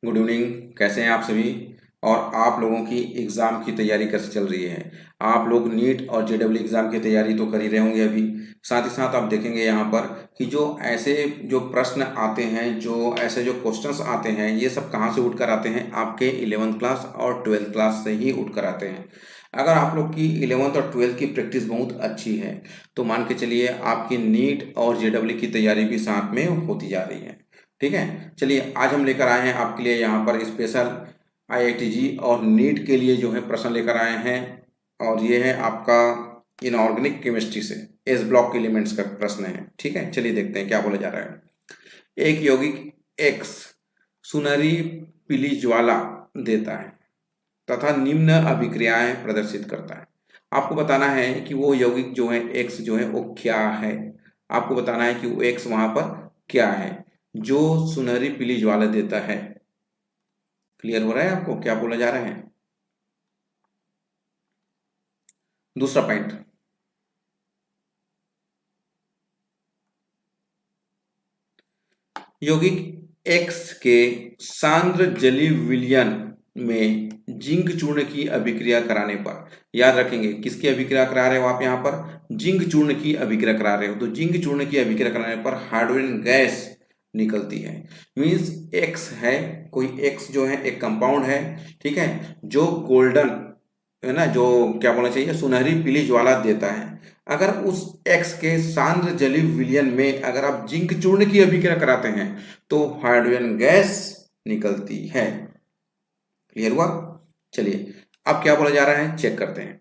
Good evening. कैसे हैं आप सभी? और आप लोगों की एग्ज़ाम की तैयारी कैसे चल रही है? आप लोग नीट और जेडब्ल्यू एग्ज़ाम की तैयारी तो कर ही रहे होंगे अभी। साथ ही साथ आप देखेंगे यहाँ पर कि जो ऐसे जो प्रश्न आते हैं, जो ऐसे जो क्वेश्चंस आते हैं, ये सब कहाँ से उठ कर आते हैं? आपके 11th क्लास और 12th क्लास से ही उठ कर आते हैं। अगर आप लोग की 11th और 12th की प्रैक्टिस बहुत अच्छी है तो मान के चलिए आपकी नीट और जेडब्ल्यू की तैयारी भी साथ में होती जा रही है। ठीक है, चलिए आज हम लेकर आए हैं आपके लिए यहाँ पर स्पेशल आईआईटीजी और नीट के लिए जो है प्रश्न लेकर आए हैं। और ये है आपका इनऑर्गेनिक केमिस्ट्री से एस ब्लॉक एलिमेंट्स का प्रश्न है। ठीक है, चलिए देखते हैं क्या बोला जा रहा है। एक यौगिक एक्स सुनहरी पीली ज्वाला देता है तथा निम्न अभिक्रियाएं प्रदर्शित करता है। आपको बताना है कि वो यौगिक जो है एक्स जो है वो क्या है। आपको बताना है कि वो एक्स वहां पर क्या है जो सुनहरी पीली ज्वाला देता है। क्लियर हो रहा है आपको क्या बोला जा रहा है? दूसरा पॉइंट, यौगिक एक्स के सांद्र जलीय विलयन में जिंक चूर्ण की अभिक्रिया कराने पर, याद रखेंगे किसकी अभिक्रिया करा रहे हो आप यहाँ पर? जिंक चूर्ण की अभिक्रिया करा रहे हो। तो जिंक चूर्ण की अभिक्रिया कराने पर हाइड्रोजन गैस निकलती है। मीन्स एक्स है, कोई एक्स जो है एक कंपाउंड है, ठीक है, जो गोल्डन है ना, जो क्या बोलना चाहिए, सुनहरी पीली ज्वाला देता है। अगर उस एक्स के सांद्र जलीय विलयन में अगर आप जिंक चूर्ण की अभिक्रिया कराते हैं तो हाइड्रोजन गैस निकलती है। क्लियर हुआ? चलिए अब क्या बोला जा रहा है चेक करते हैं।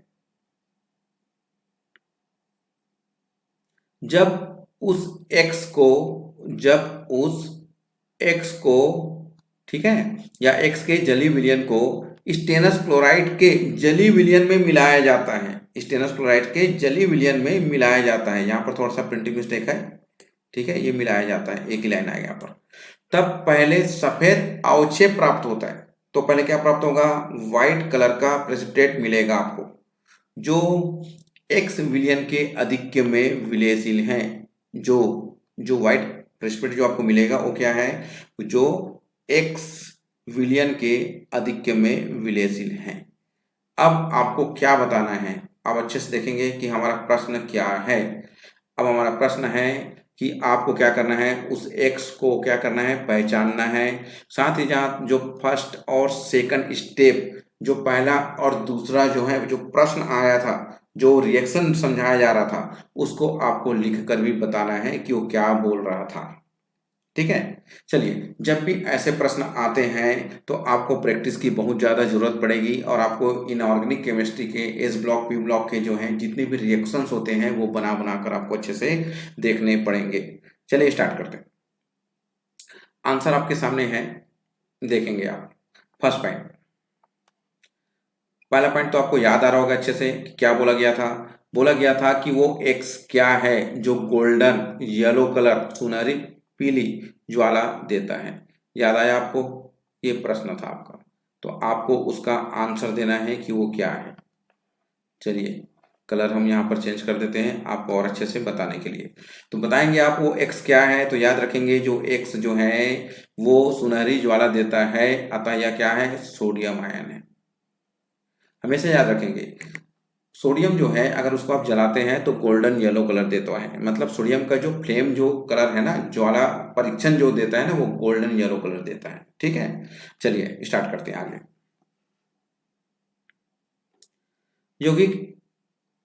जब उस एक्स को जब उस एक्स को, ठीक है, या एक्स के जलीय विलयन को स्टेनस क्लोराइड के जलीय विलयन में मिलाया जाता है, स्टेनस क्लोराइड के जलीय विलयन में मिलाया जाता है। यहाँ पर थोड़ा सा प्रिंटिंग मिस्टेक है, ठीक है, ये मिलाया जाता है, एक ही लाइन आएगा यहाँ पर। तब पहले सफेद अवक्षेप प्राप्त होता है। तो पहले क्या प्राप्त होगा? व्हाइट कलर का प्रेसिपिटेट मिलेगा आपको, जो एक्स विलयन के आधिक्य में विलयशील हैं। जो जो व्हाइट प्रेसिपिटेट जो आपको मिलेगा वो क्या है? जो एक्स विलयन के आधिक्य में विलयशील हैं। अब आपको क्या बताना है? अब अच्छे से देखेंगे कि हमारा प्रश्न क्या है। अब हमारा प्रश्न है कि आपको क्या करना है, उस एक्स को क्या करना है, पहचानना है। साथ ही जहाँ जो फर्स्ट और सेकंड स्टेप, जो पहला और दूसरा जो है जो प्रश्न आया था, जो रिएक्शन समझाया जा रहा था, उसको आपको लिख कर भी बताना है कि वो क्या बोल रहा था। ठीक है, चलिए जब भी ऐसे प्रश्न आते हैं तो आपको प्रैक्टिस की बहुत ज़्यादा जरूरत पड़ेगी और आपको इनऑर्गेनिक केमिस्ट्री के एस ब्लॉक पी ब्लॉक के जो हैं जितने भी रिएक्शंस होते हैं वो बना बना कर आपको अच्छे से देखने पड़ेंगे। चलिए स्टार्ट करते हैं। आंसर आपके सामने है, देखेंगे आप। फर्स्ट पॉइंट, पहला पॉइंट तो आपको याद आ रहा होगा अच्छे से कि क्या बोला गया था। बोला गया था कि वो एक्स क्या है जो गोल्डन येलो कलर सुनहरी पीली ज्वाला देता है। याद आया आपको? ये प्रश्न था आपका, तो आपको उसका आंसर देना है कि वो क्या है। चलिए कलर हम यहाँ पर चेंज कर देते हैं आपको और अच्छे से बताने के लिए। तो बताएंगे आप वो एक्स क्या है, तो याद रखेंगे जो एक्स जो है वो सुनहरी ज्वाला देता है, अतः यह क्या है? सोडियम आयन है। हमेशा याद रखेंगे सोडियम जो है अगर उसको आप जलाते हैं तो गोल्डन येलो कलर देता है। मतलब सोडियम का जो फ्लेम जो कलर है ना, ज्वाला परीक्षण जो देता है ना, वो गोल्डन येलो कलर देता है। ठीक है, चलिए स्टार्ट करते हैं आगे। यौगिक,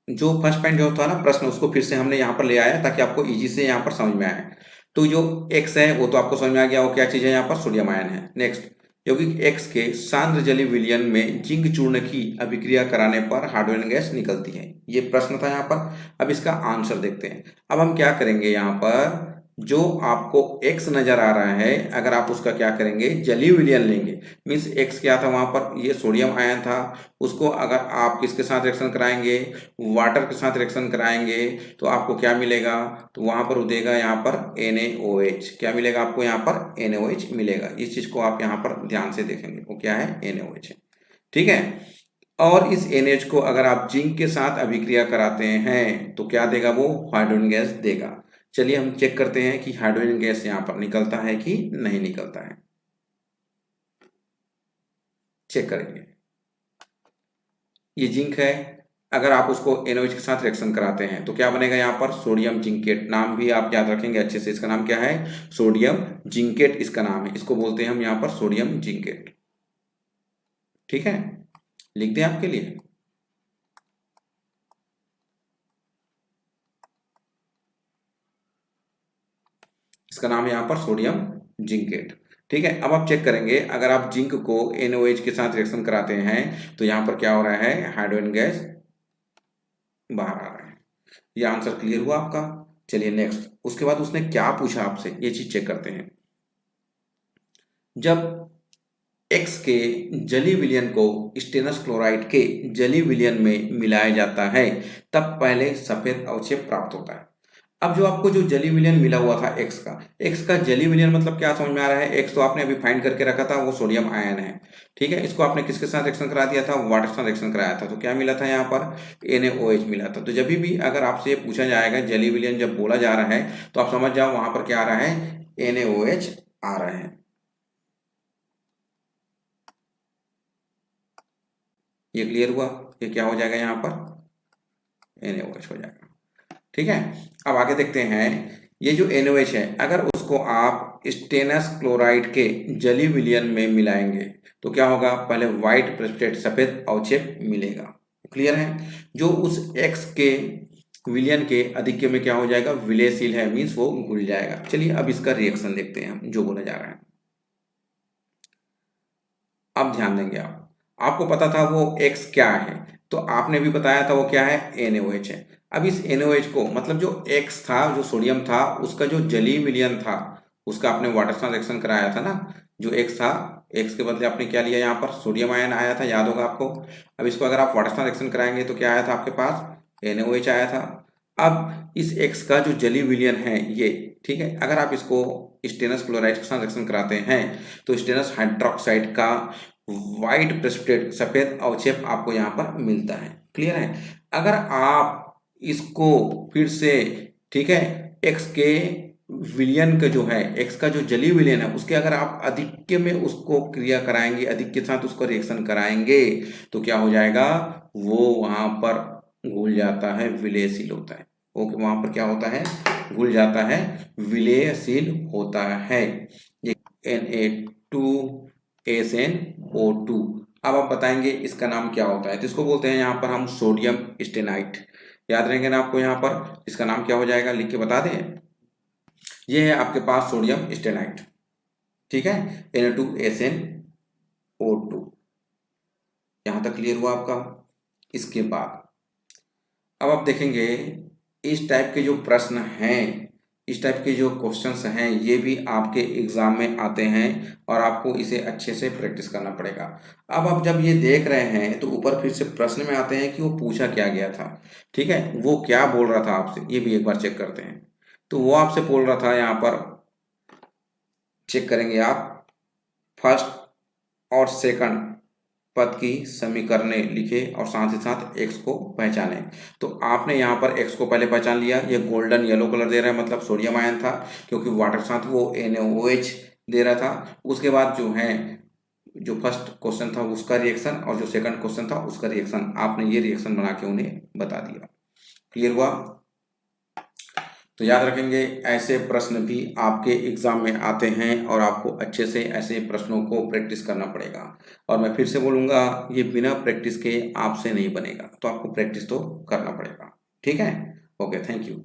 जो फर्स्ट पॉइंट जो था ना प्रश्न, उसको फिर से हमने यहाँ पर ले आया ताकि आपको इजी से यहाँ पर समझ में आए। तो जो एक्स है वो तो आपको समझ में आ गया, वो क्या चीज है? यहाँ पर सोडियम आयन है। नेक्स्ट, यौगिक एक्स के सांद्र जलीय विलयन में जिंक चूर्ण की अभिक्रिया कराने पर हाइड्रोजन गैस निकलती है। ये प्रश्न था यहाँ पर। अब इसका आंसर देखते हैं। अब हम क्या करेंगे, यहाँ पर जो आपको एक्स नजर आ रहा है अगर आप उसका क्या करेंगे, जलीय विलयन लेंगे। मीन्स एक्स क्या था वहां पर? ये सोडियम आयन था। उसको अगर आप किसके साथ रिएक्शन कराएंगे, वाटर के साथ रिएक्शन कराएंगे, तो आपको क्या मिलेगा? तो वहां पर देगा यहाँ पर NaOH। क्या मिलेगा आपको? यहाँ पर NaOH मिलेगा। इस चीज को आप यहाँ पर ध्यान से देखेंगे, वो क्या है? NaOH है। ठीक है, और इस NaOH को अगर आप जिंक के साथ अभिक्रिया कराते हैं तो क्या देगा? वो हाइड्रोजन गैस देगा। चलिए हम चेक करते हैं कि हाइड्रोजन गैस यहाँ पर निकलता है कि नहीं निकलता है। चेक करेंगे। ये जिंक है, अगर आप उसको NaOH के साथ रिएक्शन कराते हैं तो क्या बनेगा यहाँ पर, सोडियम जिंकेट। नाम भी आप याद रखेंगे अच्छे से, इसका नाम क्या है, सोडियम जिंकेट इसका नाम है, इसको बोलते हैं हम यहाँ पर सोडियम जिंकेट। ठीक है, लिख दें आपके लिए। इसका नाम है यहाँ पर सोडियम जिंकेट। ठीक है, अब आप चेक करेंगे, अगर आप जिंक को NaOH के साथ रिएक्शन कराते हैं तो यहाँ पर क्या हो रहा है, हाइड्रोजन गैस बाहर आ रहा है। ये आंसर क्लियर हुआ आपका। चलिए नेक्स्ट, उसके बाद उसने क्या पूछा आपसे, ये चीज चेक करते हैं। जब X के जली विलयन को स्टेनस क्लोराइड के जली विलयन में मिलाया जाता है तब पहले सफेद अवक्षेप प्राप्त होता है। अब जो आपको जो जली विलयन मिला हुआ था X का जली विलयन मतलब क्या समझ में आ रहा है, X तो आपने अभी फाइंड करके रखा था, वो सोडियम आयन है। ठीक है, इसको आपने किसके साथ रिएक्शन करा दिया था, वाटर के साथ रिएक्शन कराया था, तो क्या मिला था यहाँ पर, NaOH मिला था। तो जब भी अगर आपसे पूछा जाएगा जली विलयन जब बोला जा रहा है तो आप समझ जाओ वहां पर क्या आ रहा है, NaOH आ रहा है। ये क्लियर हुआ, ये क्या हो जाएगा यहाँ पर, NaOH हो जाएगा। ठीक है, अब आगे देखते हैं, ये जो NaOH है अगर उसको आप स्टेनस क्लोराइड के जली विलयन में मिलाएंगे तो क्या होगा, पहले व्हाइट प्रेसिपिटेट सफेद अवक्षेप मिलेगा। क्लियर है, जो उस X के विलयन के अधिक्य में क्या हो जाएगा, विलयशील है, मीन्स वो घुल जाएगा। चलिए अब इसका रिएक्शन देखते हैं हम, जो बोला जा रहा है। अब ध्यान देंगे आप, आपको पता था वो X क्या है, तो आपने भी बताया था वो क्या है, NaOH है। अब इस NaOH को मतलब जो X था, जो सोडियम था, उसका जो जलीय विलयन था उसका आपने वाटर से रिएक्शन कराया था ना, जो X था, X के बदले आपने क्या लिया, यहाँ पर सोडियम आयन आया था, याद होगा आपको। अब इसको अगर आप वाटर से रिएक्शन कराएंगे तो क्या आया था आपके पास, NaOH आया था। अब इस X का जो जलीय विलयन है ये, ठीक है, अगर आप इसको स्टेनस क्लोराइड के साथ रिएक्शन कराते हैं तो स्टेनस हाइड्रोक्साइड का व्हाइट प्रेसिपिटेट सफेद अवक्षेप आपको यहाँ पर मिलता है। क्लियर है, अगर आप इसको फिर से, ठीक है, X के विलयन का जो है, X का जो जलीय विलयन है उसके अगर आप अधिक्य में उसको क्रिया कराएंगे, अधिक्य के साथ उसको रिएक्शन कराएंगे तो क्या हो जाएगा, वो वहां पर घुल जाता है, विलयशील होता है। ओके, वहां पर क्या होता है, घुल जाता है, विलयशील होता है। ये Na2SnO2। अब आप बताएंगे इसका नाम क्या होता है, तो इसको बोलते हैं यहाँ पर हम सोडियम स्टेनाइट। याद रहेंगे ना आपको, यहाँ पर इसका नाम क्या हो जाएगा, लिख के बता दें। ये है आपके पास सोडियम स्टेनाइट। ठीक है, Na2SnO2। यहां तक क्लियर हुआ आपका। इसके बाद अब आप देखेंगे इस टाइप के जो प्रश्न हैं, इस टाइप के जो क्वेश्चंस हैं, ये भी आपके एग्जाम में आते हैं और आपको इसे अच्छे से प्रैक्टिस करना पड़ेगा। अब आप जब ये देख रहे हैं तो ऊपर फिर से प्रश्न में आते हैं कि वो पूछा क्या गया था। ठीक है, वो क्या बोल रहा था आपसे, ये भी एक बार चेक करते हैं। तो वो आपसे बोल रहा था, यहाँ पर चेक करेंगे आप, फर्स्ट और सेकंड पद की समीकरणें लिखे और साथ ही साथ X को पहचाने। तो आपने यहाँ पर X को पहले पहचान लिया, ये गोल्डन येलो कलर दे रहा है मतलब सोडियम आयन था, क्योंकि वाटर के साथ वो NaOH दे रहा था। उसके बाद जो है, जो फर्स्ट क्वेश्चन था उसका रिएक्शन और जो सेकंड क्वेश्चन था उसका रिएक्शन, आपने ये रिएक्शन बना के उन्हें बता दिया। क्लियर हुआ, तो याद रखेंगे ऐसे प्रश्न भी आपके एग्जाम में आते हैं और आपको अच्छे से ऐसे प्रश्नों को प्रैक्टिस करना पड़ेगा। और मैं फिर से बोलूँगा, ये बिना प्रैक्टिस के आपसे नहीं बनेगा, तो आपको प्रैक्टिस तो करना पड़ेगा। ठीक है, ओके, थैंक यू।